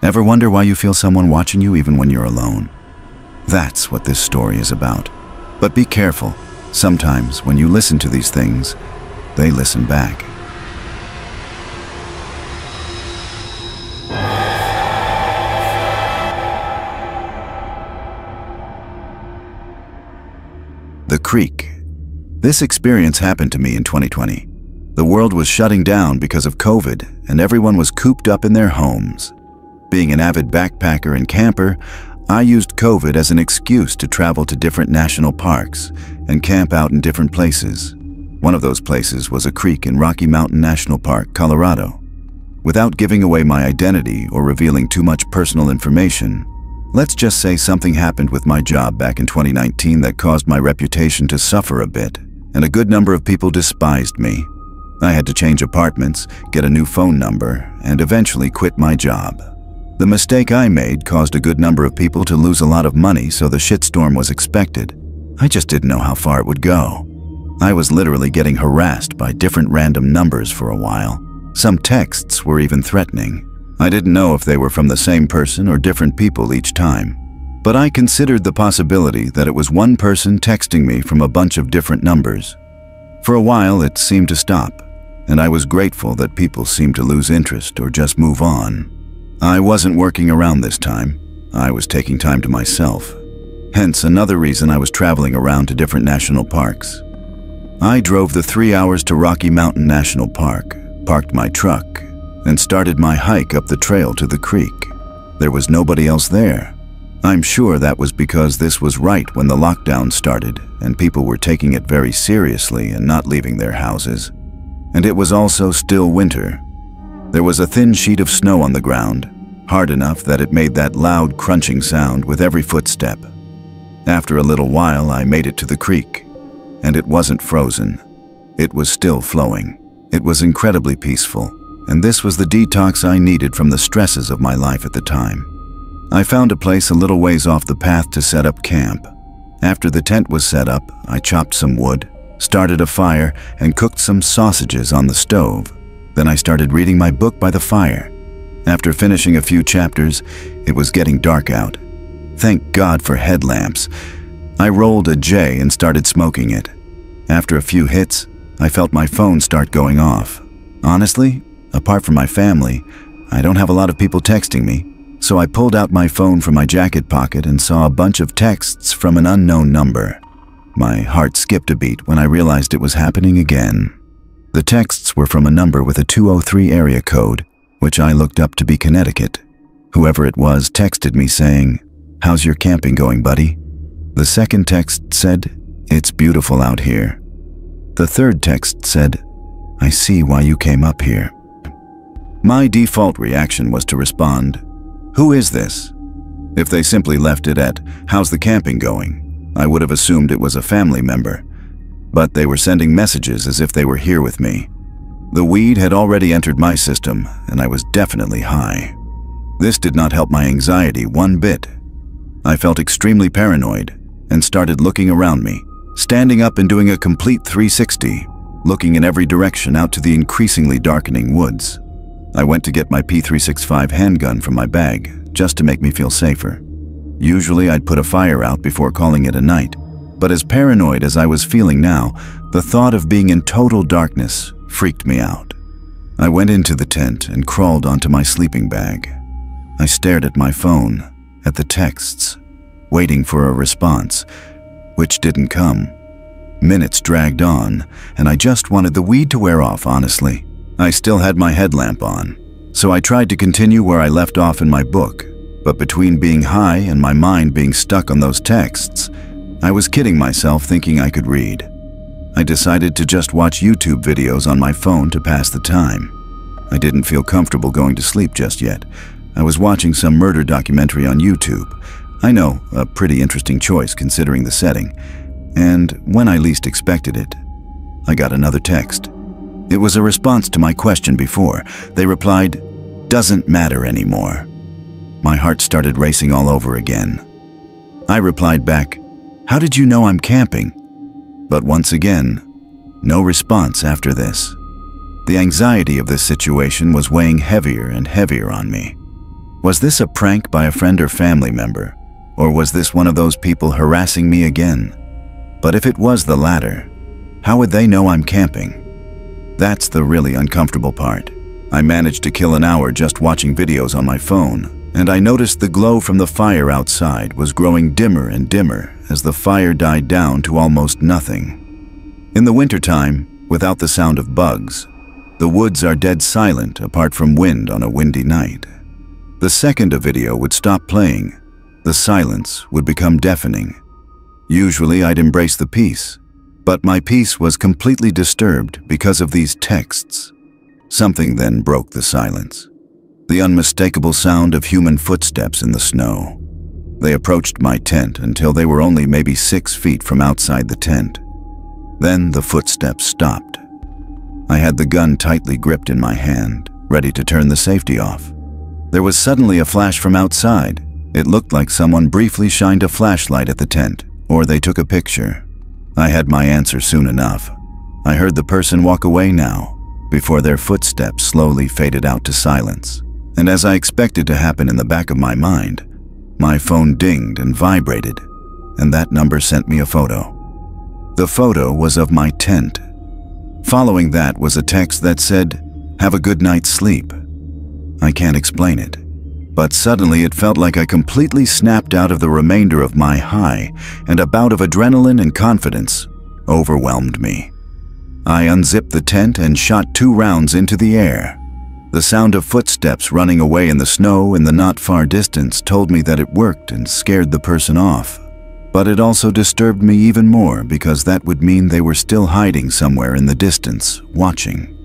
Ever wonder why you feel someone watching you even when you're alone? That's what this story is about. But be careful. Sometimes when you listen to these things, they listen back. The Creek. This experience happened to me in 2020. The world was shutting down because of COVID, and everyone was cooped up in their homes. Being an avid backpacker and camper, I used COVID as an excuse to travel to different national parks and camp out in different places. One of those places was a creek in Rocky Mountain National Park, Colorado. Without giving away my identity or revealing too much personal information, let's just say something happened with my job back in 2019 that caused my reputation to suffer a bit, and a good number of people despised me. I had to change apartments, get a new phone number, and eventually quit my job. The mistake I made caused a good number of people to lose a lot of money, so the shitstorm was expected. I just didn't know how far it would go. I was literally getting harassed by different random numbers for a while. Some texts were even threatening. I didn't know if they were from the same person or different people each time. But I considered the possibility that it was one person texting me from a bunch of different numbers. For a while, it seemed to stop, and I was grateful that people seemed to lose interest or just move on. I wasn't working around this time. I was taking time to myself. Hence another reason I was traveling around to different national parks. I drove the 3 hours to Rocky Mountain National Park, parked my truck, and started my hike up the trail to the creek. There was nobody else there. I'm sure that was because this was right when the lockdown started and people were taking it very seriously and not leaving their houses. And it was also still winter. There was a thin sheet of snow on the ground, hard enough that it made that loud crunching sound with every footstep. After a little while, I made it to the creek, and it wasn't frozen. It was still flowing. It was incredibly peaceful, and this was the detox I needed from the stresses of my life at the time. I found a place a little ways off the path to set up camp. After the tent was set up, I chopped some wood, started a fire, and cooked some sausages on the stove. Then I started reading my book by the fire. After finishing a few chapters, it was getting dark out. Thank God for headlamps. I rolled a J and started smoking it. After a few hits, I felt my phone start going off. Honestly, apart from my family, I don't have a lot of people texting me, so I pulled out my phone from my jacket pocket and saw a bunch of texts from an unknown number. My heart skipped a beat when I realized it was happening again. The texts were from a number with a 203 area code, which I looked up to be Connecticut. Whoever it was texted me saying, "How's your camping going, buddy?" The second text said, "It's beautiful out here." The third text said, "I see why you came up here." My default reaction was to respond, "Who is this?" If they simply left it at, "How's the camping going?" I would have assumed it was a family member. But they were sending messages as if they were here with me. The weed had already entered my system, and I was definitely high. This did not help my anxiety one bit. I felt extremely paranoid and started looking around me, standing up and doing a complete 360, looking in every direction out to the increasingly darkening woods. I went to get my P365 handgun from my bag, just to make me feel safer. Usually I'd put a fire out before calling it a night, but as paranoid as I was feeling now, the thought of being in total darkness freaked me out. I went into the tent and crawled onto my sleeping bag. I stared at my phone, at the texts, waiting for a response, which didn't come. Minutes dragged on, and I just wanted the weed to wear off, honestly. I still had my headlamp on, so I tried to continue where I left off in my book, but between being high and my mind being stuck on those texts, I was kidding myself thinking I could read. I decided to just watch YouTube videos on my phone to pass the time. I didn't feel comfortable going to sleep just yet. I was watching some murder documentary on YouTube. I know, a pretty interesting choice considering the setting. And when I least expected it, I got another text. It was a response to my question before. They replied, "Doesn't matter anymore." My heart started racing all over again. I replied back, "How did you know I'm camping?" But once again, no response after this. The anxiety of this situation was weighing heavier and heavier on me. Was this a prank by a friend or family member? Or was this one of those people harassing me again? But if it was the latter, how would they know I'm camping? That's the really uncomfortable part. I managed to kill an hour just watching videos on my phone, and I noticed the glow from the fire outside was growing dimmer and dimmer as the fire died down to almost nothing. In the wintertime, without the sound of bugs, the woods are dead silent apart from wind on a windy night. The second a video would stop playing, the silence would become deafening. Usually I'd embrace the peace, but my peace was completely disturbed because of these texts. Something then broke the silence. The unmistakable sound of human footsteps in the snow. They approached my tent until they were only maybe 6 feet from outside the tent. Then the footsteps stopped. I had the gun tightly gripped in my hand, ready to turn the safety off. There was suddenly a flash from outside. It looked like someone briefly shined a flashlight at the tent, or they took a picture. I had my answer soon enough. I heard the person walk away now, before their footsteps slowly faded out to silence. And as I expected to happen in the back of my mind, my phone dinged and vibrated, and that number sent me a photo. The photo was of my tent. Following that was a text that said, "Have a good night's sleep." I can't explain it, but suddenly it felt like I completely snapped out of the remainder of my high, and a bout of adrenaline and confidence overwhelmed me. I unzipped the tent and shot 2 rounds into the air. The sound of footsteps running away in the snow in the not far distance told me that it worked and scared the person off. But it also disturbed me even more because that would mean they were still hiding somewhere in the distance, watching.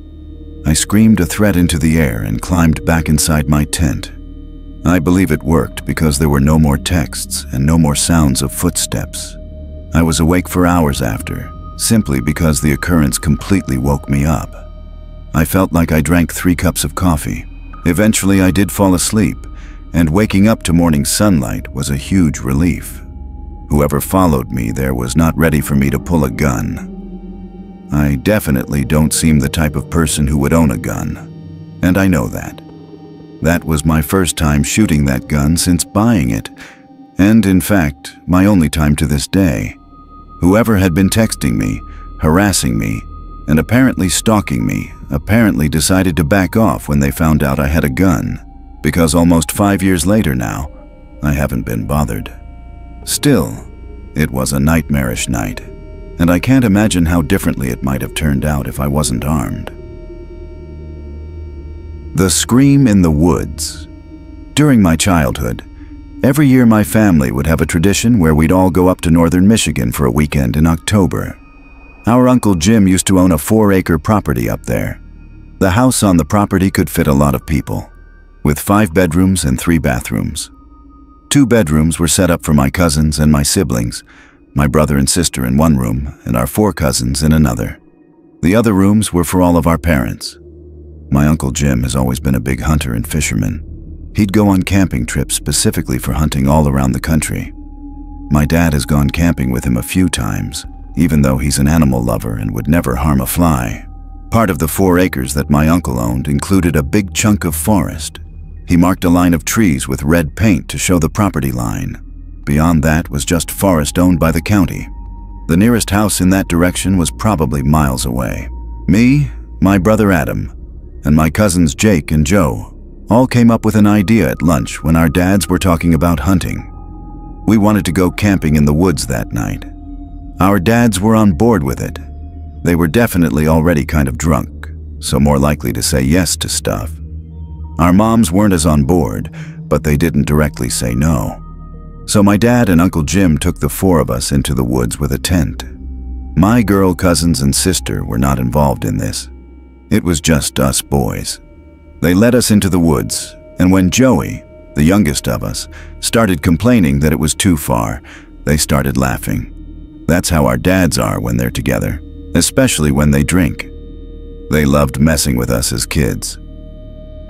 I screamed a threat into the air and climbed back inside my tent. I believe it worked because there were no more texts and no more sounds of footsteps. I was awake for hours after, simply because the occurrence completely woke me up. I felt like I drank 3 cups of coffee. Eventually I did fall asleep, and waking up to morning sunlight was a huge relief. Whoever followed me there was not ready for me to pull a gun. I definitely don't seem the type of person who would own a gun, and I know that. That was my first time shooting that gun since buying it, and in fact, my only time to this day. Whoever had been texting me, harassing me, and apparently stalking me, apparently decided to back off when they found out I had a gun, because almost 5 years later now, I haven't been bothered. Still, it was a nightmarish night, and I can't imagine how differently it might have turned out if I wasn't armed. The scream in the woods. During my childhood, every year my family would have a tradition where we'd all go up to northern Michigan for a weekend in October. Our Uncle Jim used to own a 4-acre property up there. The house on the property could fit a lot of people, with 5 bedrooms and 3 bathrooms. 2 bedrooms were set up for my cousins and my siblings, my brother and sister in one room, and our 4 cousins in another. The other rooms were for all of our parents. My Uncle Jim has always been a big hunter and fisherman. He'd go on camping trips specifically for hunting all around the country. My dad has gone camping with him a few times, even though he's an animal lover and would never harm a fly. Part of the 4 acres that my uncle owned included a big chunk of forest. He marked a line of trees with red paint to show the property line. Beyond that was just forest owned by the county. The nearest house in that direction was probably miles away. Me, my brother Adam, and my cousins Jake and Joe all came up with an idea at lunch when our dads were talking about hunting. We wanted to go camping in the woods that night. Our dads were on board with it. They were definitely already kind of drunk, so more likely to say yes to stuff. Our moms weren't as on board, but they didn't directly say no. So my dad and Uncle Jim took the 4 of us into the woods with a tent. My girl cousins and sister were not involved in this. It was just us boys. They led us into the woods, and when Joey, the youngest of us, started complaining that it was too far, they started laughing. That's how our dads are when they're together, especially when they drink. They loved messing with us as kids.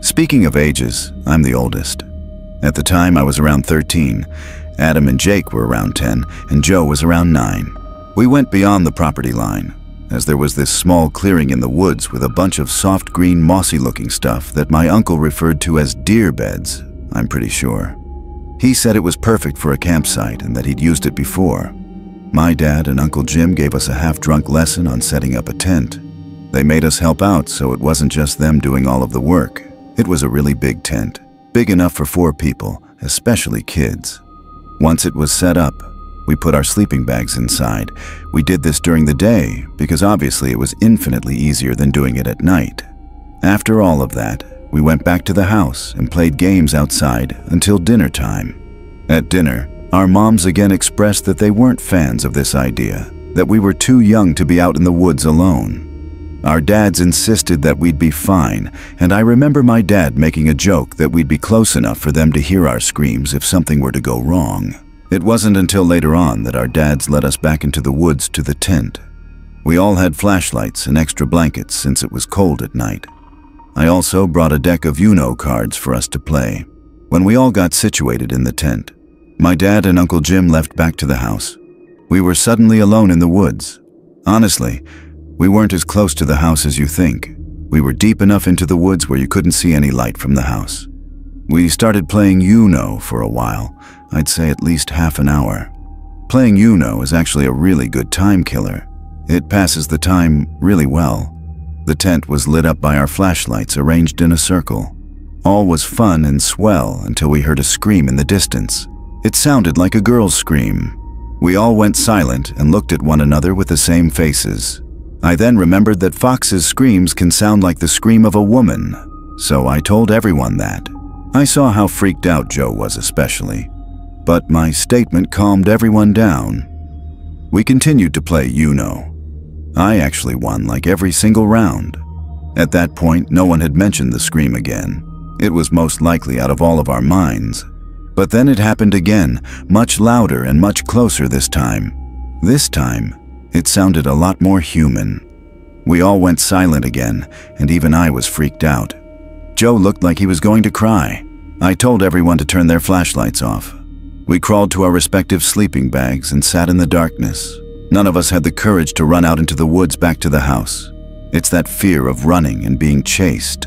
Speaking of ages, I'm the oldest. At the time, I was around 13. Adam and Jake were around 10, and Joe was around 9. We went beyond the property line, as there was this small clearing in the woods with a bunch of soft green mossy-looking stuff that my uncle referred to as deer beds. I'm pretty sure. He said it was perfect for a campsite and that he'd used it before. My dad and Uncle Jim gave us a half-drunk lesson on setting up a tent. They made us help out, so it wasn't just them doing all of the work. It was a really big tent, big enough for 4 people, especially kids. Once it was set up, we put our sleeping bags inside. We did this during the day because obviously it was infinitely easier than doing it at night. After all of that, we went back to the house and played games outside until dinner time. At dinner, our moms again expressed that they weren't fans of this idea, that we were too young to be out in the woods alone. Our dads insisted that we'd be fine, and I remember my dad making a joke that we'd be close enough for them to hear our screams if something were to go wrong. It wasn't until later on that our dads led us back into the woods to the tent. We all had flashlights and extra blankets since it was cold at night. I also brought a deck of Uno cards for us to play. When we all got situated in the tent, my dad and Uncle Jim left back to the house. We were suddenly alone in the woods. Honestly, we weren't as close to the house as you think. We were deep enough into the woods where you couldn't see any light from the house. We started playing Uno for a while. I'd say at least half an hour. Playing Uno is actually a really good time killer. It passes the time really well. The tent was lit up by our flashlights arranged in a circle. All was fun and swell until we heard a scream in the distance. It sounded like a girl's scream. We all went silent and looked at one another with the same faces. I then remembered that foxes' screams can sound like the scream of a woman, so I told everyone that. I saw how freaked out Joe was especially, but my statement calmed everyone down. We continued to play Uno. I actually won like every single round. At that point, no one had mentioned the scream again. It was most likely out of all of our minds. But then it happened again, much louder and much closer this time. This time, it sounded a lot more human. We all went silent again, and even I was freaked out. Joe looked like he was going to cry. I told everyone to turn their flashlights off. We crawled to our respective sleeping bags and sat in the darkness. None of us had the courage to run out into the woods back to the house. It's that fear of running and being chased,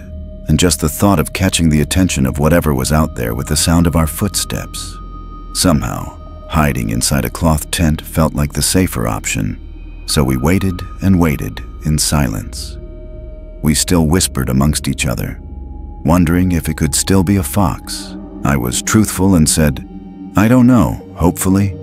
and just the thought of catching the attention of whatever was out there with the sound of our footsteps. Somehow, hiding inside a cloth tent felt like the safer option, so we waited and waited in silence. We still whispered amongst each other, wondering if it could still be a fox. I was truthful and said, "I don't know, hopefully."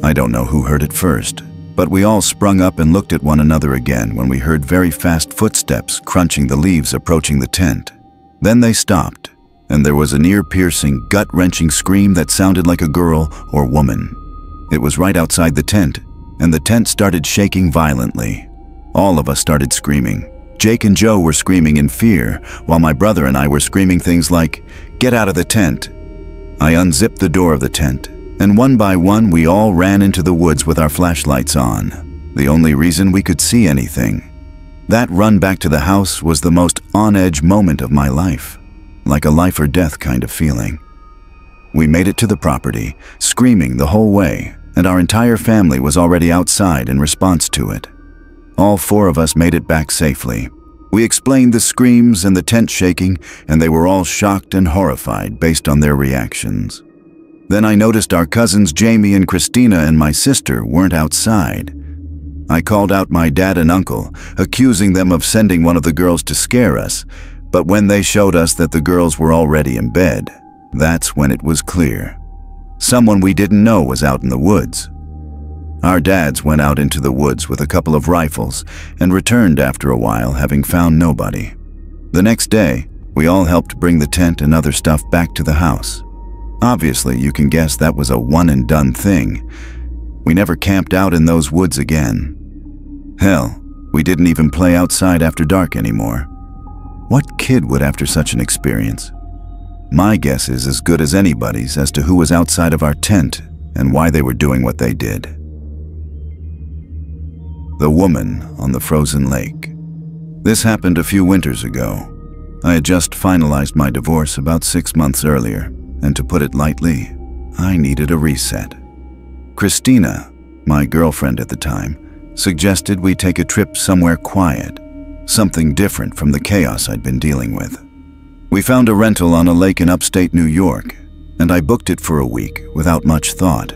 I don't know who heard it first, but we all sprung up and looked at one another again when we heard very fast footsteps crunching the leaves approaching the tent. Then they stopped, and there was an ear-piercing, gut-wrenching scream that sounded like a girl or woman. It was right outside the tent, and the tent started shaking violently. All of us started screaming. Jake and Joe were screaming in fear, while my brother and I were screaming things like, "Get out of the tent." I unzipped the door of the tent, and one by one we all ran into the woods with our flashlights on, the only reason we could see anything. That run back to the house was the most on-edge moment of my life, like a life-or-death kind of feeling. We made it to the property, screaming the whole way, and our entire family was already outside in response to it. All 4 of us made it back safely. We explained the screams and the tent shaking, and they were all shocked and horrified based on their reactions. Then I noticed our cousins Jamie and Christina and my sister weren't outside. I called out my dad and uncle, accusing them of sending one of the girls to scare us, but when they showed us that the girls were already in bed, that's when it was clear. Someone we didn't know was out in the woods. Our dads went out into the woods with a couple of rifles and returned after a while, having found nobody. The next day, we all helped bring the tent and other stuff back to the house. Obviously, you can guess that was a one-and-done thing. We never camped out in those woods again. Hell, we didn't even play outside after dark anymore. What kid would after such an experience? My guess is as good as anybody's as to who was outside of our tent and why they were doing what they did. The woman on the frozen lake. This happened a few winters ago. I had just finalized my divorce about 6 months earlier, and to put it lightly, I needed a reset. Christina, my girlfriend at the time, suggested we take a trip somewhere quiet, something different from the chaos I'd been dealing with. We found a rental on a lake in upstate New York, and I booked it for a week without much thought.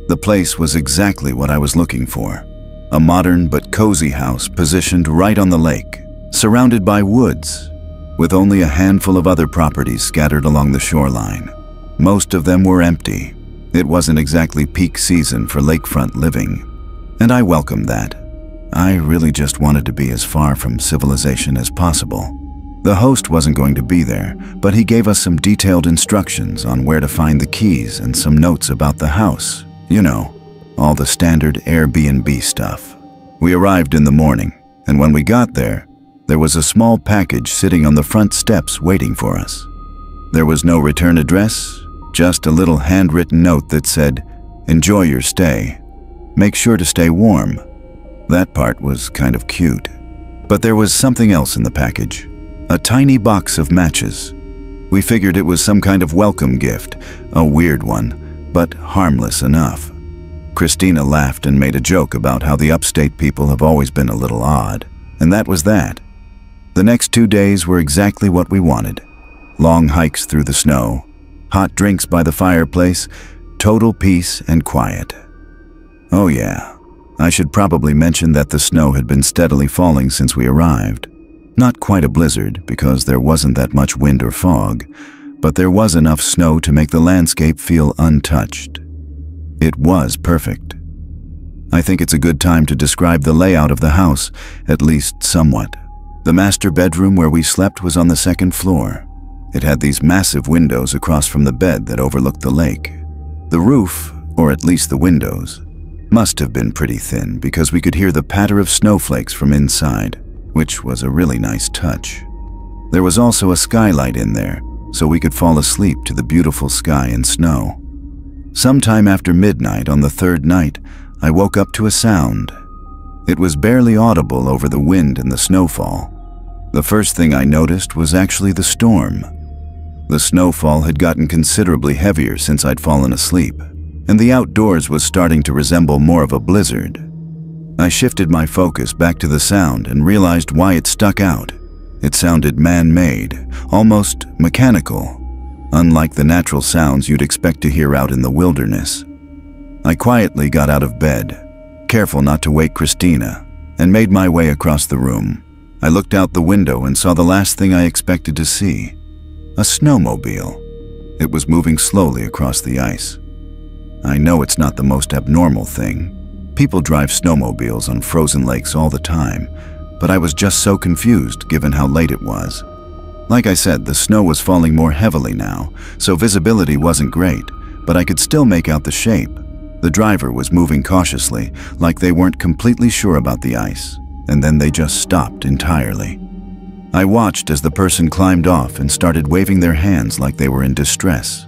The place was exactly what I was looking for. A modern but cozy house positioned right on the lake, surrounded by woods, with only a handful of other properties scattered along the shoreline. Most of them were empty. It wasn't exactly peak season for lakefront living, and I welcomed that. I really just wanted to be as far from civilization as possible. The host wasn't going to be there, but he gave us some detailed instructions on where to find the keys and some notes about the house. You know, all the standard Airbnb stuff. We arrived in the morning, and when we got there was a small package sitting on the front steps waiting for us. There was no return address, just a little handwritten note that said, "Enjoy your stay. Make sure to stay warm." That part was kind of cute. But there was something else in the package. A tiny box of matches. We figured it was some kind of welcome gift, a weird one, but harmless enough. Christina laughed and made a joke about how the upstate people have always been a little odd, and that was that. The next 2 days were exactly what we wanted. Long hikes through the snow, hot drinks by the fireplace, total peace and quiet. Oh yeah, I should probably mention that the snow had been steadily falling since we arrived. Not quite a blizzard, because there wasn't that much wind or fog, but there was enough snow to make the landscape feel untouched. It was perfect. I think it's a good time to describe the layout of the house, at least somewhat. The master bedroom where we slept was on the second floor. It had these massive windows across from the bed that overlooked the lake. The roof, or at least the windows, must have been pretty thin because we could hear the patter of snowflakes from inside, which was a really nice touch. There was also a skylight in there, so we could fall asleep to the beautiful sky and snow. Sometime after midnight on the third night, I woke up to a sound. It was barely audible over the wind and the snowfall. The first thing I noticed was actually the storm. The snowfall had gotten considerably heavier since I'd fallen asleep, and the outdoors was starting to resemble more of a blizzard. I shifted my focus back to the sound and realized why it stuck out. It sounded man-made, almost mechanical, unlike the natural sounds you'd expect to hear out in the wilderness. I quietly got out of bed, careful not to wake Christina, and made my way across the room. I looked out the window and saw the last thing I expected to see: a snowmobile. It was moving slowly across the ice. I know it's not the most abnormal thing. People drive snowmobiles on frozen lakes all the time, but I was just so confused given how late it was. Like I said, the snow was falling more heavily now, so visibility wasn't great, but I could still make out the shape. The driver was moving cautiously, like they weren't completely sure about the ice, and then they just stopped entirely. I watched as the person climbed off and started waving their hands like they were in distress.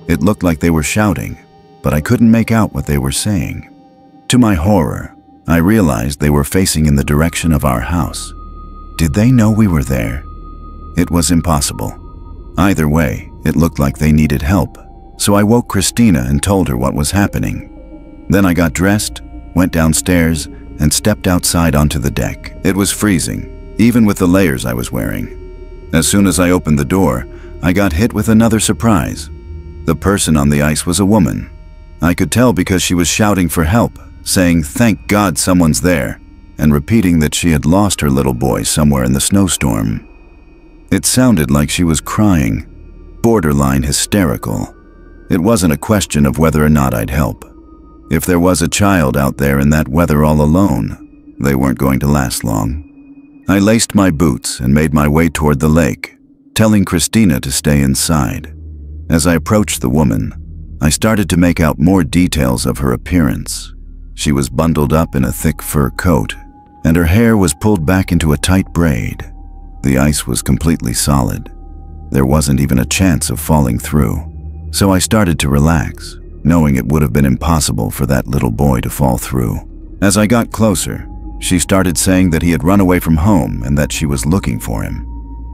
It looked like they were shouting, but I couldn't make out what they were saying. To my horror, I realized they were facing in the direction of our house. Did they know we were there? It was impossible. Either way, it looked like they needed help, so I woke Christina and told her what was happening. Then I got dressed, went downstairs, and stepped outside onto the deck. It was freezing, even with the layers I was wearing. As soon as I opened the door, I got hit with another surprise. The person on the ice was a woman. I could tell because she was shouting for help, saying, "Thank God someone's there," and repeating that she had lost her little boy somewhere in the snowstorm. It sounded like she was crying, borderline hysterical. It wasn't a question of whether or not I'd help. If there was a child out there in that weather all alone, they weren't going to last long. I laced my boots and made my way toward the lake, telling Christina to stay inside. As I approached the woman, I started to make out more details of her appearance. She was bundled up in a thick fur coat, and her hair was pulled back into a tight braid. The ice was completely solid. There wasn't even a chance of falling through. So I started to relax, knowing it would have been impossible for that little boy to fall through. As I got closer, she started saying that he had run away from home and that she was looking for him.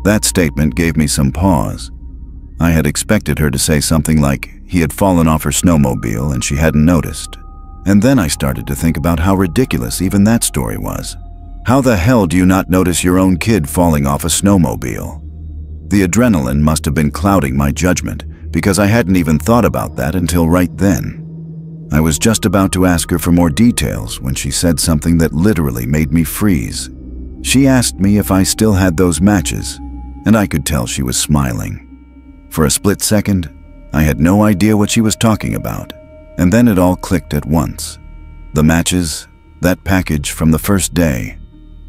That statement gave me some pause. I had expected her to say something like he had fallen off her snowmobile and she hadn't noticed. And then I started to think about how ridiculous even that story was. How the hell do you not notice your own kid falling off a snowmobile? The adrenaline must have been clouding my judgment, because I hadn't even thought about that until right then. I was just about to ask her for more details when she said something that literally made me freeze. She asked me if I still had those matches, and I could tell she was smiling. For a split second, I had no idea what she was talking about, and then it all clicked at once. The matches, that package from the first day,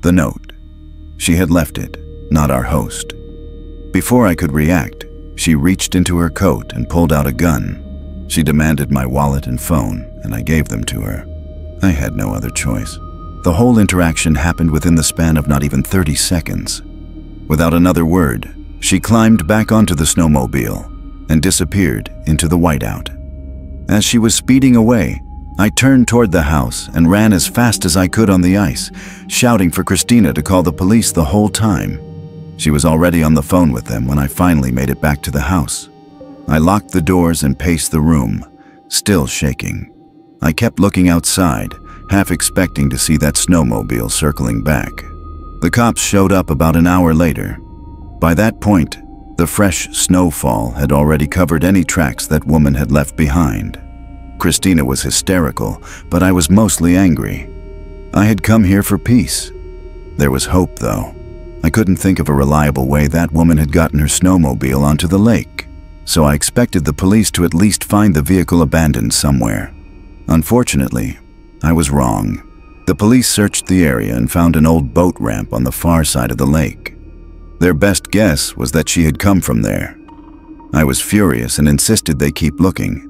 the note. She had left it, not our host. Before I could react, she reached into her coat and pulled out a gun. She demanded my wallet and phone, and I gave them to her. I had no other choice. The whole interaction happened within the span of not even 30 seconds. Without another word, she climbed back onto the snowmobile and disappeared into the whiteout. As she was speeding away, I turned toward the house and ran as fast as I could on the ice, shouting for Christina to call the police the whole time. She was already on the phone with them when I finally made it back to the house. I locked the doors and paced the room, still shaking. I kept looking outside, half expecting to see that snowmobile circling back. The cops showed up about an hour later. By that point, the fresh snowfall had already covered any tracks that woman had left behind. Christina was hysterical, but I was mostly angry. I had come here for peace. There was hope, though. I couldn't think of a reliable way that woman had gotten her snowmobile onto the lake, so I expected the police to at least find the vehicle abandoned somewhere. Unfortunately, I was wrong. The police searched the area and found an old boat ramp on the far side of the lake. Their best guess was that she had come from there. I was furious and insisted they keep looking,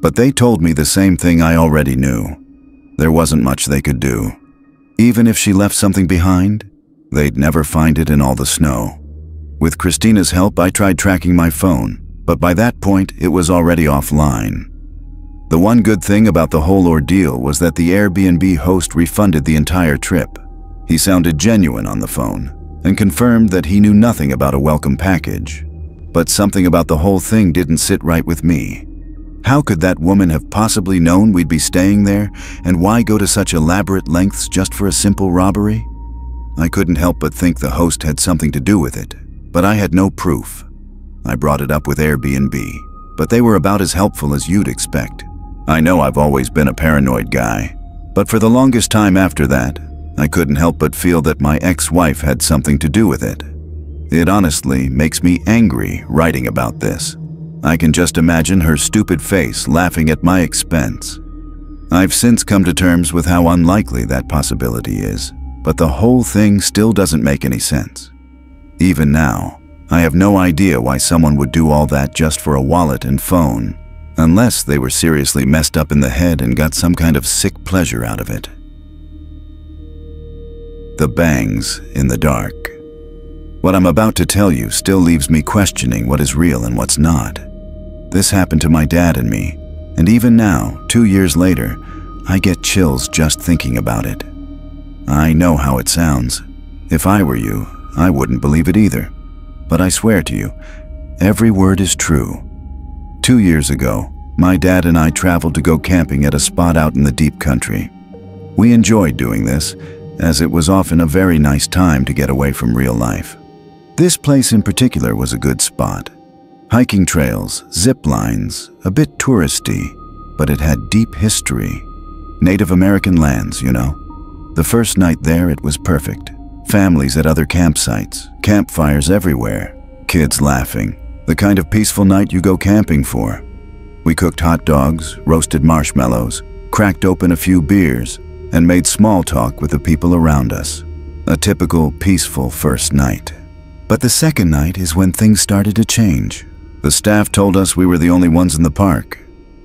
but they told me the same thing I already knew. There wasn't much they could do. Even if she left something behind, they'd never find it in all the snow. With Christina's help, I tried tracking my phone, but by that point, it was already offline. The one good thing about the whole ordeal was that the Airbnb host refunded the entire trip. He sounded genuine on the phone and confirmed that he knew nothing about a welcome package. But something about the whole thing didn't sit right with me. How could that woman have possibly known we'd be staying there, and why go to such elaborate lengths just for a simple robbery? I couldn't help but think the host had something to do with it, but I had no proof. I brought it up with Airbnb, but they were about as helpful as you'd expect. I know I've always been a paranoid guy, but for the longest time after that, I couldn't help but feel that my ex-wife had something to do with it. It honestly makes me angry writing about this. I can just imagine her stupid face laughing at my expense. I've since come to terms with how unlikely that possibility is, but the whole thing still doesn't make any sense. Even now, I have no idea why someone would do all that just for a wallet and phone, unless they were seriously messed up in the head and got some kind of sick pleasure out of it. The bangs in the dark. What I'm about to tell you still leaves me questioning what is real and what's not. This happened to my dad and me, and even now, 2 years later, I get chills just thinking about it. I know how it sounds. If I were you, I wouldn't believe it either. But I swear to you, every word is true. 2 years ago, my dad and I traveled to go camping at a spot out in the deep country. We enjoyed doing this, as it was often a very nice time to get away from real life. This place in particular was a good spot. Hiking trails, zip lines, a bit touristy, but it had deep history. Native American lands, you know. The first night there, it was perfect. Families at other campsites, campfires everywhere, kids laughing. The kind of peaceful night you go camping for. We cooked hot dogs, roasted marshmallows, cracked open a few beers, and made small talk with the people around us. A typical, peaceful first night. But the second night is when things started to change. The staff told us we were the only ones in the park.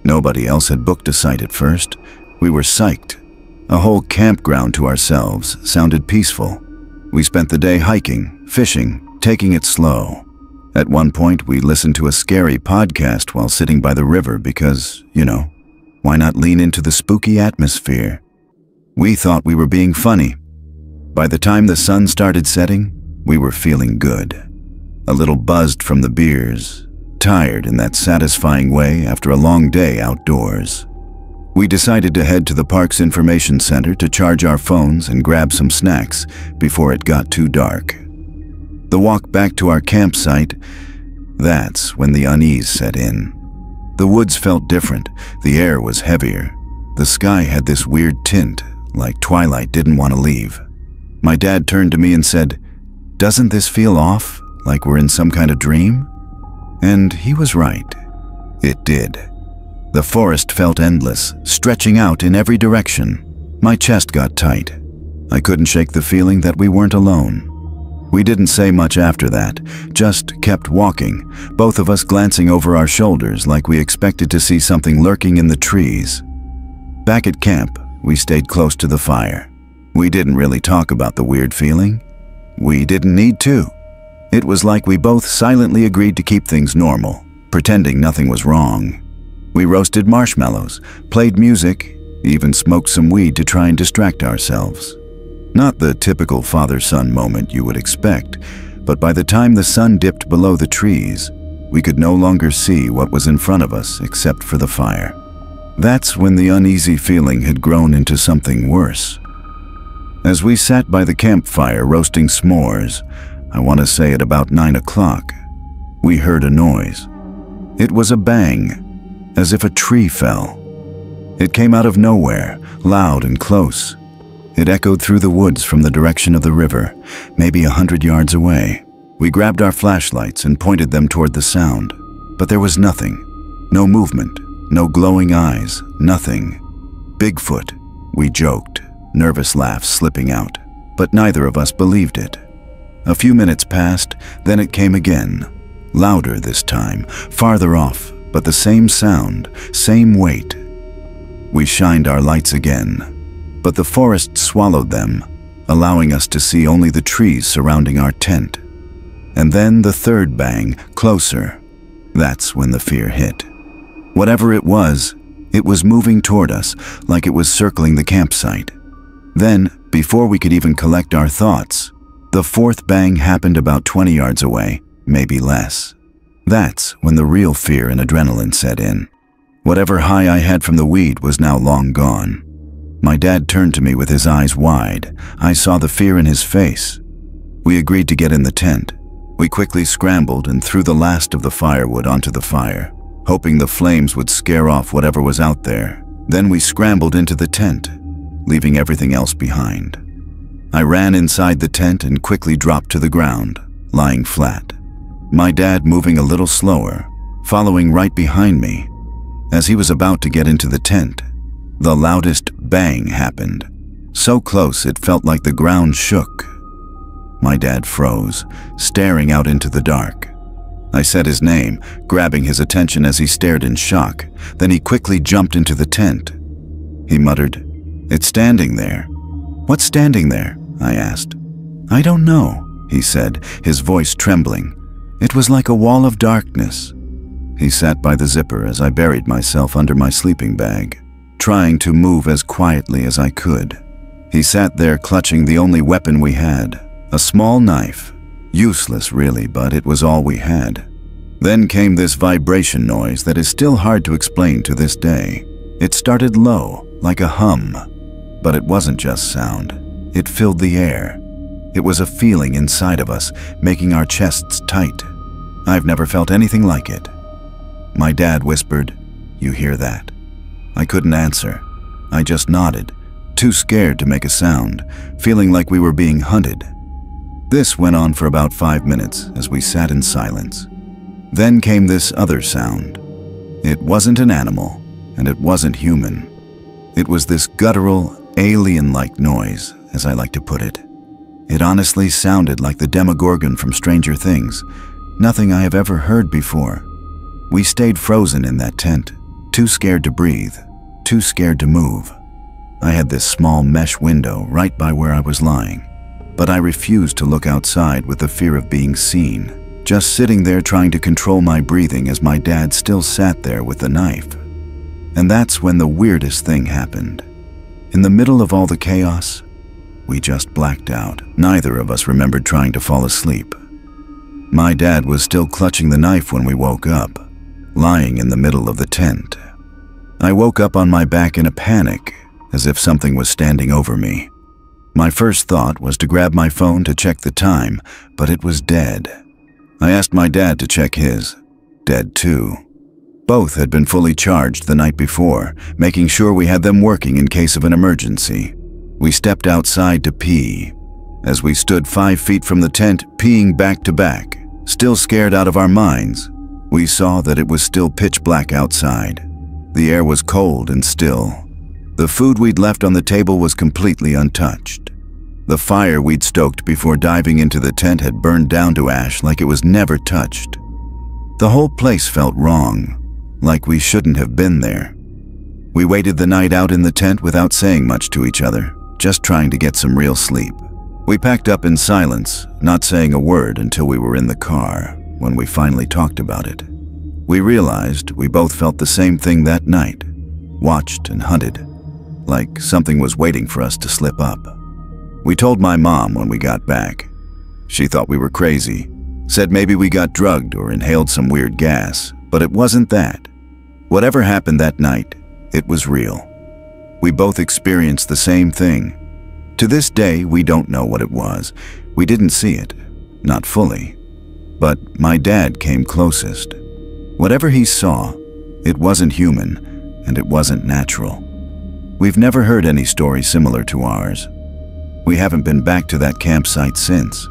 Nobody else had booked a site at first. We were psyched. A whole campground to ourselves sounded peaceful. We spent the day hiking, fishing, taking it slow. At one point, we listened to a scary podcast while sitting by the river because, you know, why not lean into the spooky atmosphere? We thought we were being funny. By the time the sun started setting, we were feeling good. A little buzzed from the beers, tired in that satisfying way after a long day outdoors. We decided to head to the park's information center to charge our phones and grab some snacks before it got too dark. The walk back to our campsite, That's when the unease set in. The woods felt different, the air was heavier. The sky had this weird tint, like twilight didn't want to leave. My dad turned to me and said, "Doesn't this feel off, like we're in some kind of dream?" And he was right. It did. The forest felt endless, stretching out in every direction. My chest got tight. I couldn't shake the feeling that we weren't alone. We didn't say much after that, just kept walking, both of us glancing over our shoulders like we expected to see something lurking in the trees. Back at camp, we stayed close to the fire. We didn't really talk about the weird feeling. We didn't need to. It was like we both silently agreed to keep things normal, pretending nothing was wrong. We roasted marshmallows, played music, even smoked some weed to try and distract ourselves. Not the typical father-son moment you would expect, but by the time the sun dipped below the trees, we could no longer see what was in front of us except for the fire. That's when the uneasy feeling had grown into something worse. As we sat by the campfire roasting s'mores, I want to say at about 9 o'clock, we heard a noise. It was a bang, as if a tree fell. It came out of nowhere, loud and close. It echoed through the woods from the direction of the river, maybe 100 yards away. We grabbed our flashlights and pointed them toward the sound, but there was nothing. No movement, no glowing eyes, nothing. Bigfoot, we joked, nervous laughs slipping out, but neither of us believed it. A few minutes passed, then it came again. Louder this time, farther off, but the same sound, same weight. We shined our lights again, but the forest swallowed them, allowing us to see only the trees surrounding our tent. And then the third bang, closer. That's when the fear hit. Whatever it was moving toward us, like it was circling the campsite. Then, before we could even collect our thoughts, the fourth bang happened about 20 yards away, maybe less. That's when the real fear and adrenaline set in. Whatever high I had from the weed was now long gone. My dad turned to me with his eyes wide. I saw the fear in his face. We agreed to get in the tent. We quickly scrambled and threw the last of the firewood onto the fire, hoping the flames would scare off whatever was out there. Then we scrambled into the tent, leaving everything else behind. I ran inside the tent and quickly dropped to the ground, lying flat. My dad moving a little slower, following right behind me. As he was about to get into the tent, the loudest bang happened. So close it felt like the ground shook. My dad froze, staring out into the dark. I said his name, grabbing his attention as he stared in shock. Then he quickly jumped into the tent. He muttered, "It's standing there." "What's standing there?" I asked. "I don't know," he said, his voice trembling. It was like a wall of darkness. He sat by the zipper as I buried myself under my sleeping bag, trying to move as quietly as I could. He sat there clutching the only weapon we had, a small knife. Useless really, but it was all we had. Then came this vibration noise that is still hard to explain to this day. It started low, like a hum, but it wasn't just sound. It filled the air. It was a feeling inside of us, making our chests tight. I've never felt anything like it. My dad whispered, "You hear that?" I couldn't answer. I just nodded, too scared to make a sound, feeling like we were being hunted. This went on for about 5 minutes as we sat in silence. Then came this other sound. It wasn't an animal, and it wasn't human. It was this guttural, alien-like noise, as I like to put it. It honestly sounded like the Demogorgon from Stranger Things, nothing I have ever heard before. We stayed frozen in that tent, too scared to breathe, too scared to move. I had this small mesh window right by where I was lying, but I refused to look outside with the fear of being seen, just sitting there trying to control my breathing as my dad still sat there with the knife. And that's when the weirdest thing happened. In the middle of all the chaos, we just blacked out. Neither of us remembered trying to fall asleep. My dad was still clutching the knife when we woke up, lying in the middle of the tent. I woke up on my back in a panic, as if something was standing over me. My first thought was to grab my phone to check the time, but it was dead. I asked my dad to check his. Dead too. Both had been fully charged the night before, making sure we had them working in case of an emergency. We stepped outside to pee. As we stood 5 feet from the tent, peeing back to back, still scared out of our minds, we saw that it was still pitch black outside. The air was cold and still. The food we'd left on the table was completely untouched. The fire we'd stoked before diving into the tent had burned down to ash like it was never touched. The whole place felt wrong, like we shouldn't have been there. We waited the night out in the tent without saying much to each other, just trying to get some real sleep. We packed up in silence, not saying a word until we were in the car, when we finally talked about it. We realized we both felt the same thing that night, watched and hunted, like something was waiting for us to slip up. We told my mom when we got back. She thought we were crazy, said maybe we got drugged or inhaled some weird gas, but it wasn't that. Whatever happened that night, it was real. We both experienced the same thing. To this day, we don't know what it was. We didn't see it, not fully. But my dad came closest. Whatever he saw, it wasn't human, and it wasn't natural. We've never heard any story similar to ours. We haven't been back to that campsite since,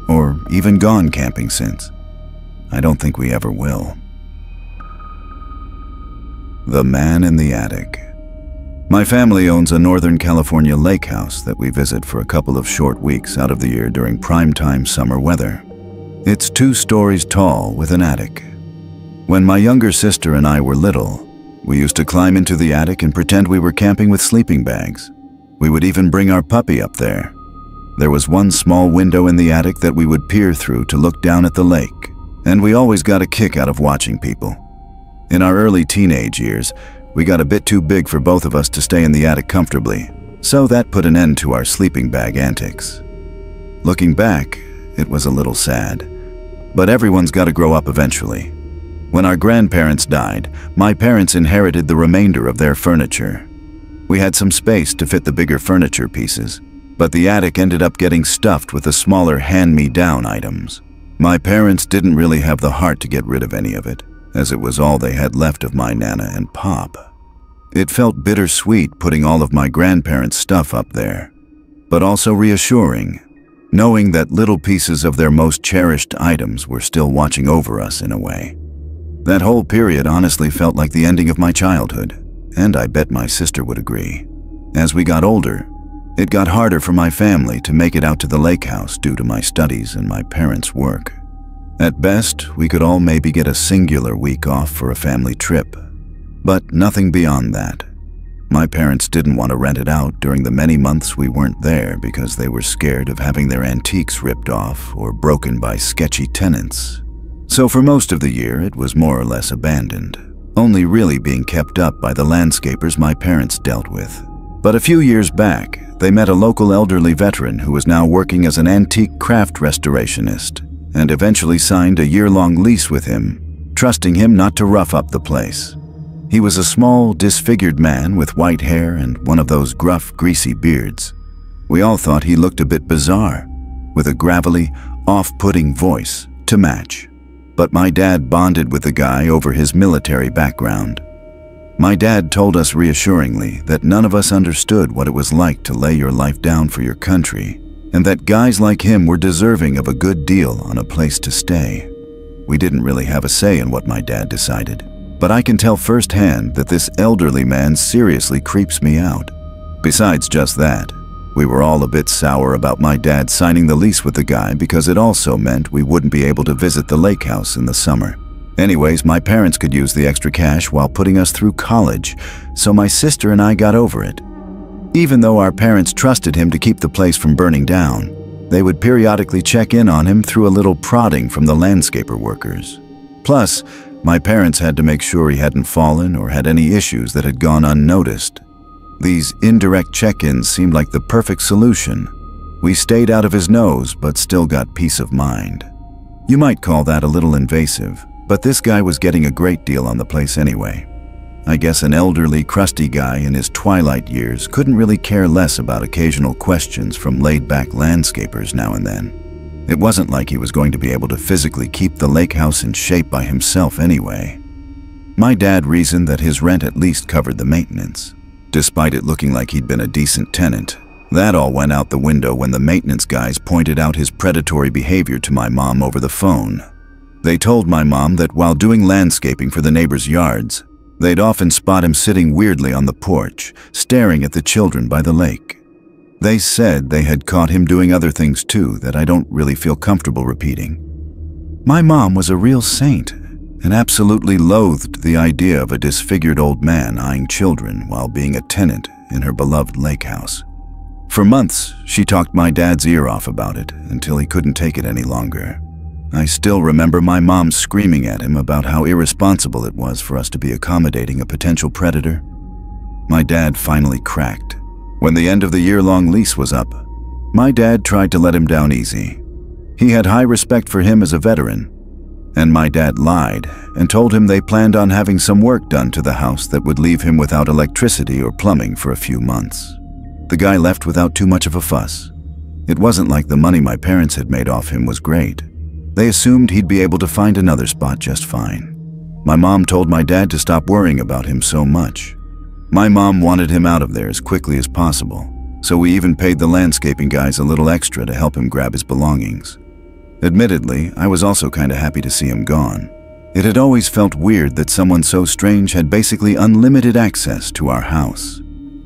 or even gone camping since. I don't think we ever will. The Man in the Attic. My family owns a Northern California lake house that we visit for a couple of short weeks out of the year during prime-time summer weather. It's 2 stories tall with an attic. When my younger sister and I were little, we used to climb into the attic and pretend we were camping with sleeping bags. We would even bring our puppy up there. There was one small window in the attic that we would peer through to look down at the lake, and we always got a kick out of watching people. In our early teenage years, we got a bit too big for both of us to stay in the attic comfortably, so that put an end to our sleeping bag antics. Looking back, it was a little sad, but everyone's got to grow up eventually. When our grandparents died, my parents inherited the remainder of their furniture. We had some space to fit the bigger furniture pieces, but the attic ended up getting stuffed with the smaller hand-me-down items. My parents didn't really have the heart to get rid of any of it, as it was all they had left of my Nana and Pop. It felt bittersweet putting all of my grandparents' stuff up there, but also reassuring, knowing that little pieces of their most cherished items were still watching over us in a way. That whole period honestly felt like the ending of my childhood, and I bet my sister would agree. As we got older, it got harder for my family to make it out to the lake house due to my studies and my parents' work. At best, we could all maybe get a singular week off for a family trip, but nothing beyond that. My parents didn't want to rent it out during the many months we weren't there because they were scared of having their antiques ripped off or broken by sketchy tenants. So for most of the year, it was more or less abandoned, only really being kept up by the landscapers my parents dealt with. But a few years back, they met a local elderly veteran who was now working as an antique craft restorationist, and eventually signed a year-long lease with him, trusting him not to rough up the place. He was a small, disfigured man with white hair and one of those gruff, greasy beards. We all thought he looked a bit bizarre, with a gravelly, off-putting voice to match. But my dad bonded with the guy over his military background. My dad told us reassuringly that none of us understood what it was like to lay your life down for your country, and that guys like him were deserving of a good deal on a place to stay. We didn't really have a say in what my dad decided, but I can tell firsthand that this elderly man seriously creeps me out. Besides just that, we were all a bit sour about my dad signing the lease with the guy because it also meant we wouldn't be able to visit the lake house in the summer. Anyways, my parents could use the extra cash while putting us through college, so my sister and I got over it. Even though our parents trusted him to keep the place from burning down, they would periodically check in on him through a little prodding from the landscaper workers. Plus, my parents had to make sure he hadn't fallen or had any issues that had gone unnoticed. These indirect check-ins seemed like the perfect solution. We stayed out of his nose, but still got peace of mind. You might call that a little invasive, but this guy was getting a great deal on the place anyway. I guess an elderly, crusty guy in his twilight years couldn't really care less about occasional questions from laid-back landscapers now and then. It wasn't like he was going to be able to physically keep the lake house in shape by himself anyway. My dad reasoned that his rent at least covered the maintenance. Despite it looking like he'd been a decent tenant, that all went out the window when the maintenance guys pointed out his predatory behavior to my mom over the phone. They told my mom that while doing landscaping for the neighbors' yards, they'd often spot him sitting weirdly on the porch, staring at the children by the lake. They said they had caught him doing other things too that I don't really feel comfortable repeating. My mom was a real saint and absolutely loathed the idea of a disfigured old man eyeing children while being a tenant in her beloved lake house. For months, she talked my dad's ear off about it until he couldn't take it any longer. I still remember my mom screaming at him about how irresponsible it was for us to be accommodating a potential predator. My dad finally cracked. When the end of the year-long lease was up, my dad tried to let him down easy. He had high respect for him as a veteran, and my dad lied and told him they planned on having some work done to the house that would leave him without electricity or plumbing for a few months. The guy left without too much of a fuss. It wasn't like the money my parents had made off him was great. They assumed he'd be able to find another spot just fine. My mom told my dad to stop worrying about him so much. My mom wanted him out of there as quickly as possible, so we even paid the landscaping guys a little extra to help him grab his belongings. Admittedly, I was also kinda happy to see him gone. It had always felt weird that someone so strange had basically unlimited access to our house.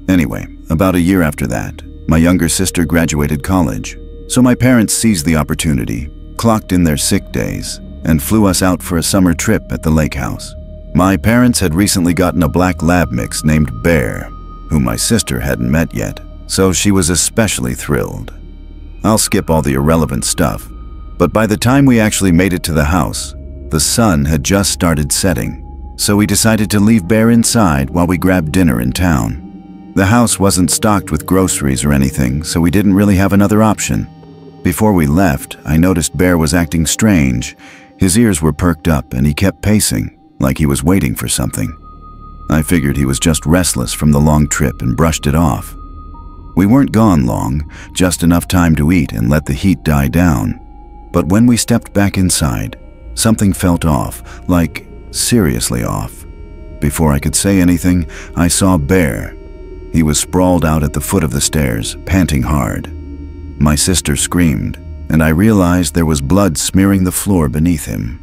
Anyway, about a year after that, my younger sister graduated college, so my parents seized the opportunity, clocked in their sick days, and flew us out for a summer trip at the lake house. My parents had recently gotten a black lab mix named Bear, whom my sister hadn't met yet, so she was especially thrilled. I'll skip all the irrelevant stuff, but by the time we actually made it to the house, the sun had just started setting, so we decided to leave Bear inside while we grabbed dinner in town. The house wasn't stocked with groceries or anything, so we didn't really have another option. Before we left, I noticed Bear was acting strange. His ears were perked up and he kept pacing, like he was waiting for something. I figured he was just restless from the long trip and brushed it off. We weren't gone long, just enough time to eat and let the heat die down. But when we stepped back inside, something felt off, like seriously off. Before I could say anything, I saw Bear. He was sprawled out at the foot of the stairs, panting hard. My sister screamed, and I realized there was blood smearing the floor beneath him.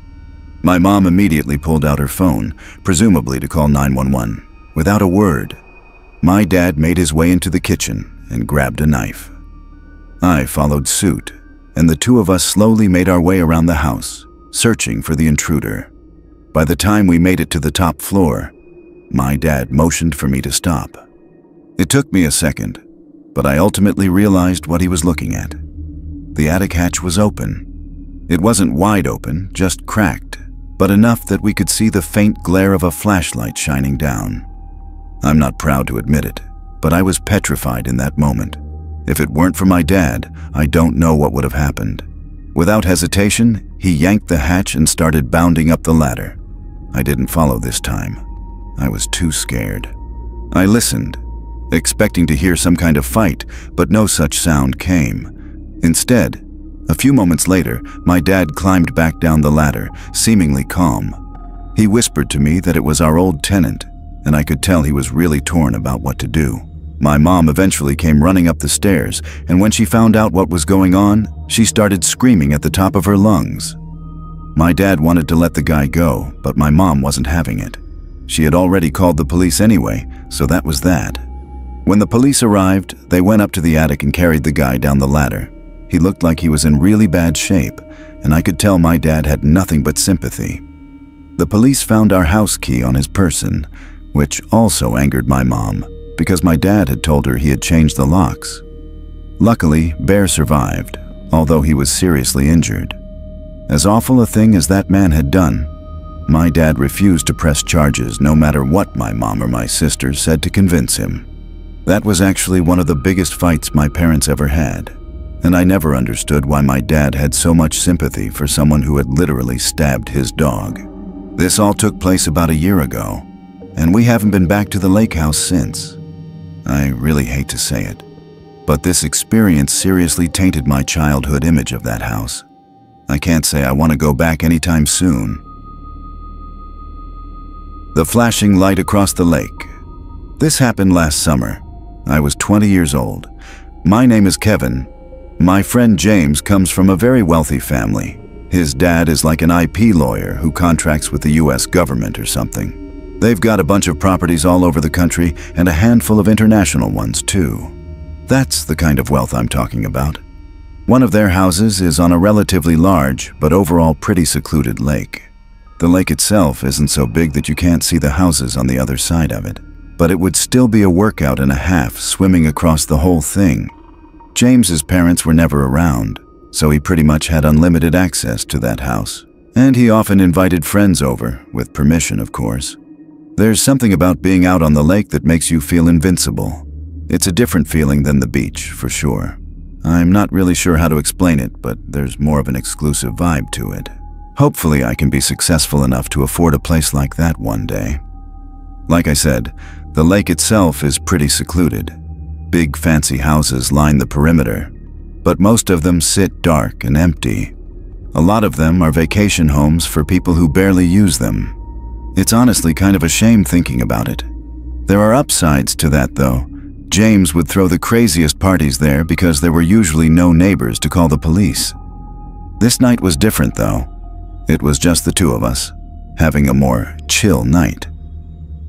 My mom immediately pulled out her phone, presumably to call 911. Without a word, my dad made his way into the kitchen and grabbed a knife. I followed suit, and the two of us slowly made our way around the house, searching for the intruder. By the time we made it to the top floor, my dad motioned for me to stop. It took me a second, but I ultimately realized what he was looking at. The attic hatch was open. It wasn't wide open, just cracked, but enough that we could see the faint glare of a flashlight shining down. I'm not proud to admit it, but I was petrified in that moment. If it weren't for my dad, I don't know what would have happened. Without hesitation, he yanked the hatch and started bounding up the ladder. I didn't follow this time. I was too scared. I listened, expecting to hear some kind of fight, but no such sound came. Instead, a few moments later, my dad climbed back down the ladder, seemingly calm. He whispered to me that it was our old tenant, and I could tell he was really torn about what to do. My mom eventually came running up the stairs, and when she found out what was going on, she started screaming at the top of her lungs. My dad wanted to let the guy go, but my mom wasn't having it. She had already called the police anyway, so that was that. When the police arrived, they went up to the attic and carried the guy down the ladder. He looked like he was in really bad shape, and I could tell my dad had nothing but sympathy. The police found our house key on his person, which also angered my mom, because my dad had told her he had changed the locks. Luckily, Bear survived, although he was seriously injured. As awful a thing as that man had done, my dad refused to press charges no matter what my mom or my sister said to convince him. That was actually one of the biggest fights my parents ever had, and I never understood why my dad had so much sympathy for someone who had literally stabbed his dog. This all took place about a year ago, and we haven't been back to the lake house since. I really hate to say it, But this experience seriously tainted my childhood image of that house. I can't say I want to go back anytime soon. The flashing light across the lake. This happened last summer. I was 20 years old. My name is Kevin. My friend James comes from a very wealthy family. His dad is like an IP lawyer who contracts with the US government or something. They've got a bunch of properties all over the country and a handful of international ones too. That's the kind of wealth I'm talking about. One of their houses is on a relatively large but overall pretty secluded lake. The lake itself isn't so big that you can't see the houses on the other side of it, but it would still be a workout and a half swimming across the whole thing. James's parents were never around, so he pretty much had unlimited access to that house. And he often invited friends over, with permission of course. There's something about being out on the lake that makes you feel invincible. It's a different feeling than the beach, for sure. I'm not really sure how to explain it, but there's more of an exclusive vibe to it. Hopefully I can be successful enough to afford a place like that one day. Like I said, the lake itself is pretty secluded. Big fancy houses line the perimeter, but most of them sit dark and empty. A lot of them are vacation homes for people who barely use them. It's honestly kind of a shame thinking about it. There are upsides to that though. James would throw the craziest parties there because there were usually no neighbors to call the police. This night was different though. It was just the two of us, having a more chill night.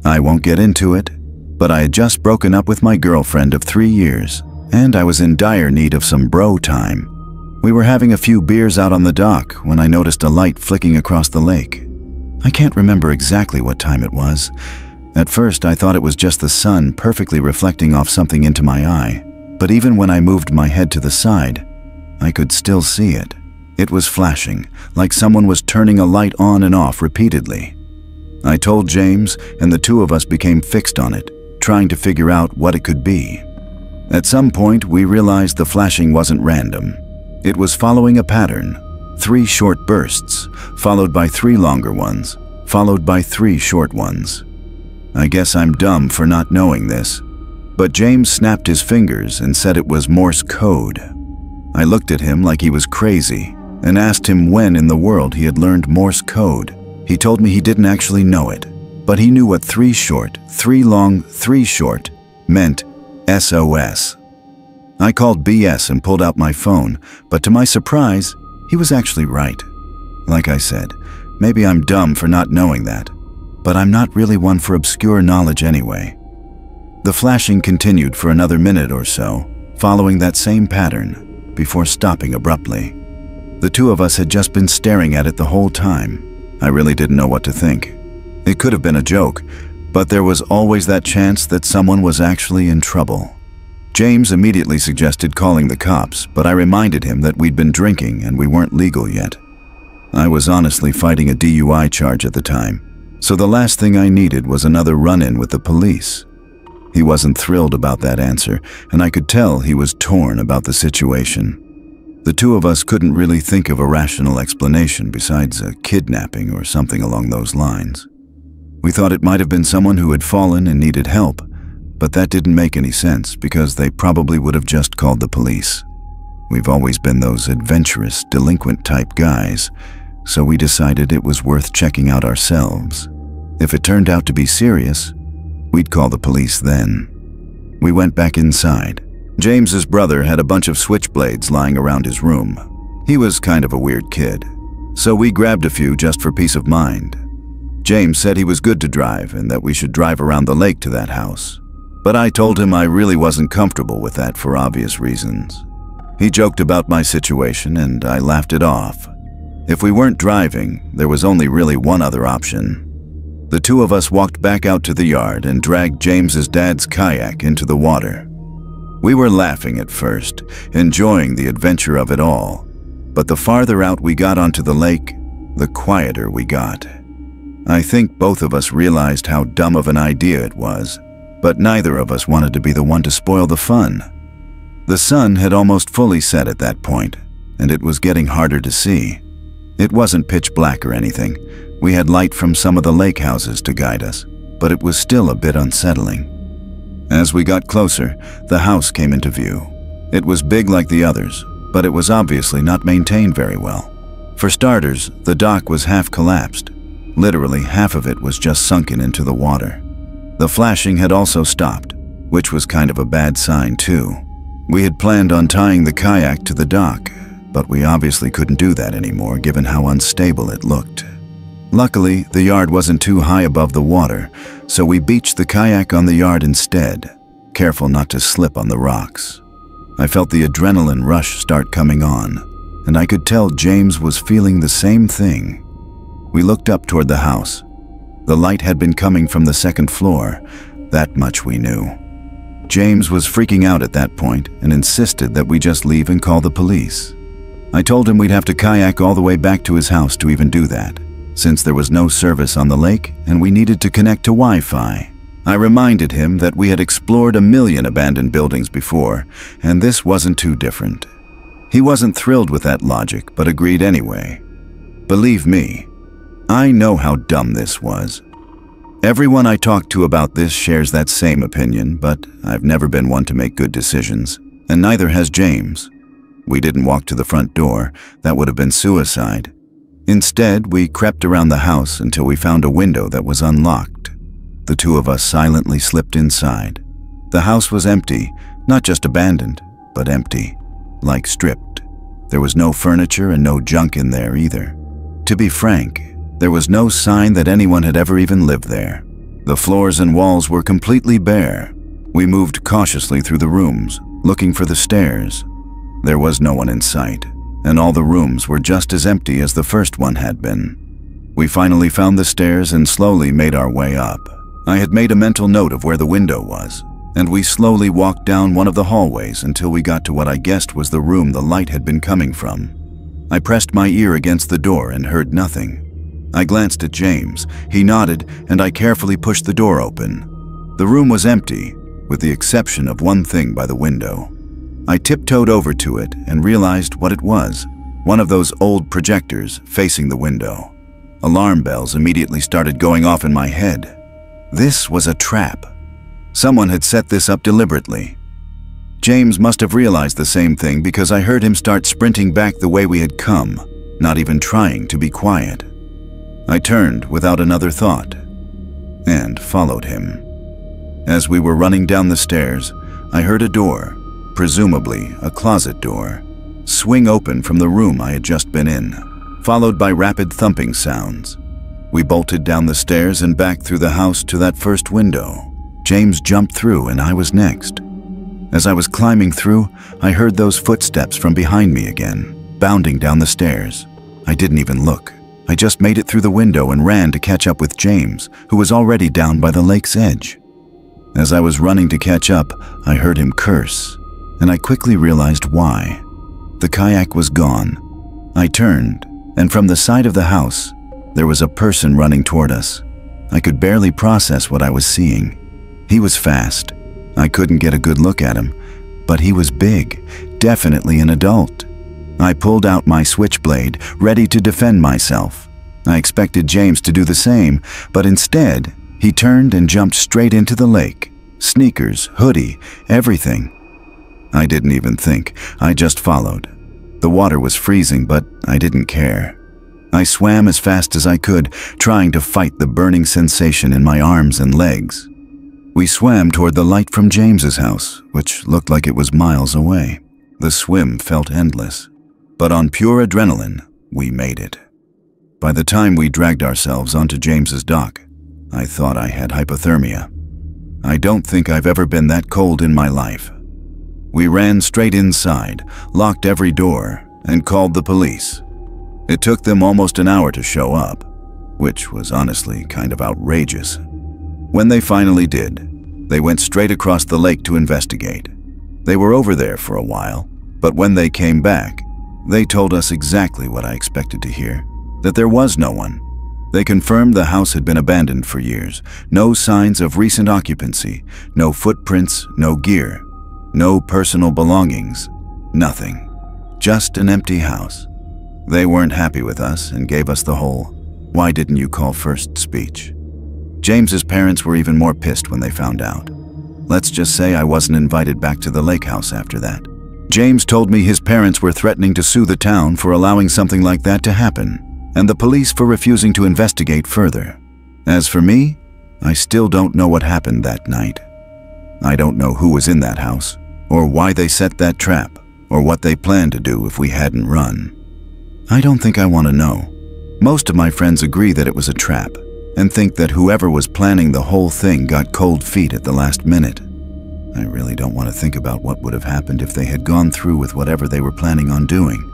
I won't get into it, but I had just broken up with my girlfriend of 3 years, and I was in dire need of some bro time. We were having a few beers out on the dock when I noticed a light flicking across the lake. I can't remember exactly what time it was. At first, I thought it was just the sun perfectly reflecting off something into my eye, but even when I moved my head to the side, I could still see it. It was flashing, like someone was turning a light on and off repeatedly. I told James, and the two of us became fixed on it, trying to figure out what it could be. At some point, we realized the flashing wasn't random. It was following a pattern. 3 short bursts, followed by 3 longer ones, followed by 3 short ones. I guess I'm dumb for not knowing this, but James snapped his fingers and said it was Morse code. I looked at him like he was crazy and asked him when in the world he had learned Morse code. He told me he didn't actually know it, but he knew what 3 short, 3 long, 3 short meant SOS. I called BS and pulled out my phone, but to my surprise, he was actually right. Like I said, maybe I'm dumb for not knowing that, but I'm not really one for obscure knowledge anyway. The flashing continued for another minute or so, following that same pattern, before stopping abruptly. The two of us had just been staring at it the whole time. I really didn't know what to think. It could have been a joke, but there was always that chance that someone was actually in trouble. James immediately suggested calling the cops, but I reminded him that we'd been drinking and we weren't legal yet. I was honestly fighting a DUI charge at the time, so the last thing I needed was another run-in with the police. He wasn't thrilled about that answer, and I could tell he was torn about the situation. The two of us couldn't really think of a rational explanation besides a kidnapping or something along those lines. We thought it might have been someone who had fallen and needed help, but that didn't make any sense because they probably would have just called the police. We've always been those adventurous, delinquent-type guys, so we decided it was worth checking out ourselves. If it turned out to be serious, we'd call the police then. We went back inside. James's brother had a bunch of switchblades lying around his room. He was kind of a weird kid, so we grabbed a few just for peace of mind. James said he was good to drive and that we should drive around the lake to that house, but I told him I really wasn't comfortable with that for obvious reasons. He joked about my situation and I laughed it off. If we weren't driving, there was only really one other option. The two of us walked back out to the yard and dragged James's dad's kayak into the water. We were laughing at first, enjoying the adventure of it all, but the farther out we got onto the lake, the quieter we got. I think both of us realized how dumb of an idea it was, but neither of us wanted to be the one to spoil the fun. The sun had almost fully set at that point, and it was getting harder to see. It wasn't pitch black or anything. We had light from some of the lake houses to guide us, but it was still a bit unsettling. As we got closer, the house came into view. It was big like the others, but it was obviously not maintained very well. For starters, the dock was half collapsed. Literally half of it was just sunken into the water. The flashing had also stopped, which was kind of a bad sign too. We had planned on tying the kayak to the dock, but we obviously couldn't do that anymore given how unstable it looked. Luckily, the yard wasn't too high above the water, so we beached the kayak on the yard instead, careful not to slip on the rocks. I felt the adrenaline rush start coming on, and I could tell James was feeling the same thing. We looked up toward the house. The light had been coming from the second floor, that much we knew. James was freaking out at that point and insisted that we just leave and call the police. I told him we'd have to kayak all the way back to his house to even do that, since there was no service on the lake and we needed to connect to Wi-Fi. I reminded him that we had explored 1,000,000 abandoned buildings before, and this wasn't too different. He wasn't thrilled with that logic, but agreed anyway. Believe me, I know how dumb this was. Everyone I talk to about this shares that same opinion, but I've never been one to make good decisions, and neither has James. We didn't walk to the front door. That would have been suicide. Instead, we crept around the house until we found a window that was unlocked. The two of us silently slipped inside. The house was empty, not just abandoned, but empty, like stripped. There was no furniture and no junk in there either. To be frank, there was no sign that anyone had ever even lived there. The floors and walls were completely bare. We moved cautiously through the rooms, looking for the stairs. There was no one in sight, and all the rooms were just as empty as the first one had been. We finally found the stairs and slowly made our way up. I had made a mental note of where the window was, and we slowly walked down one of the hallways until we got to what I guessed was the room the light had been coming from. I pressed my ear against the door and heard nothing. I glanced at James. He nodded, and I carefully pushed the door open. The room was empty, with the exception of one thing by the window. I tiptoed over to it and realized what it was, one of those old projectors facing the window. Alarm bells immediately started going off in my head. This was a trap. Someone had set this up deliberately. James must have realized the same thing because I heard him start sprinting back the way we had come, not even trying to be quiet. I turned without another thought and followed him. As we were running down the stairs, I heard a door, presumably a closet door, swing open from the room I had just been in, followed by rapid thumping sounds. We bolted down the stairs and back through the house to that first window. James jumped through and I was next. As I was climbing through, I heard those footsteps from behind me again, bounding down the stairs. I didn't even look. I just made it through the window and ran to catch up with James, who was already down by the lake's edge. As I was running to catch up, I heard him curse, and I quickly realized why. The kayak was gone. I turned, and from the side of the house, there was a person running toward us. I could barely process what I was seeing. He was fast. I couldn't get a good look at him, but he was big, definitely an adult. I pulled out my switchblade, ready to defend myself. I expected James to do the same, but instead, he turned and jumped straight into the lake. Sneakers, hoodie, everything. I didn't even think. I just followed. The water was freezing, but I didn't care. I swam as fast as I could, trying to fight the burning sensation in my arms and legs. We swam toward the light from James's house, which looked like it was miles away. The swim felt endless, but on pure adrenaline, we made it. By the time we dragged ourselves onto James's dock, I thought I had hypothermia. I don't think I've ever been that cold in my life. We ran straight inside, locked every door, and called the police. It took them almost an hour to show up, which was honestly kind of outrageous. When they finally did, they went straight across the lake to investigate. They were over there for a while, but when they came back, they told us exactly what I expected to hear, that there was no one. They confirmed the house had been abandoned for years, no signs of recent occupancy, no footprints, no gear, no personal belongings, nothing. Just an empty house. They weren't happy with us and gave us the whole, "Why didn't you call first?" speech. James's parents were even more pissed when they found out. Let's just say I wasn't invited back to the lake house after that. James told me his parents were threatening to sue the town for allowing something like that to happen, and the police for refusing to investigate further. As for me, I still don't know what happened that night. I don't know who was in that house, or why they set that trap, or what they planned to do if we hadn't run. I don't think I want to know. Most of my friends agree that it was a trap, and think that whoever was planning the whole thing got cold feet at the last minute. I really don't want to think about what would have happened if they had gone through with whatever they were planning on doing.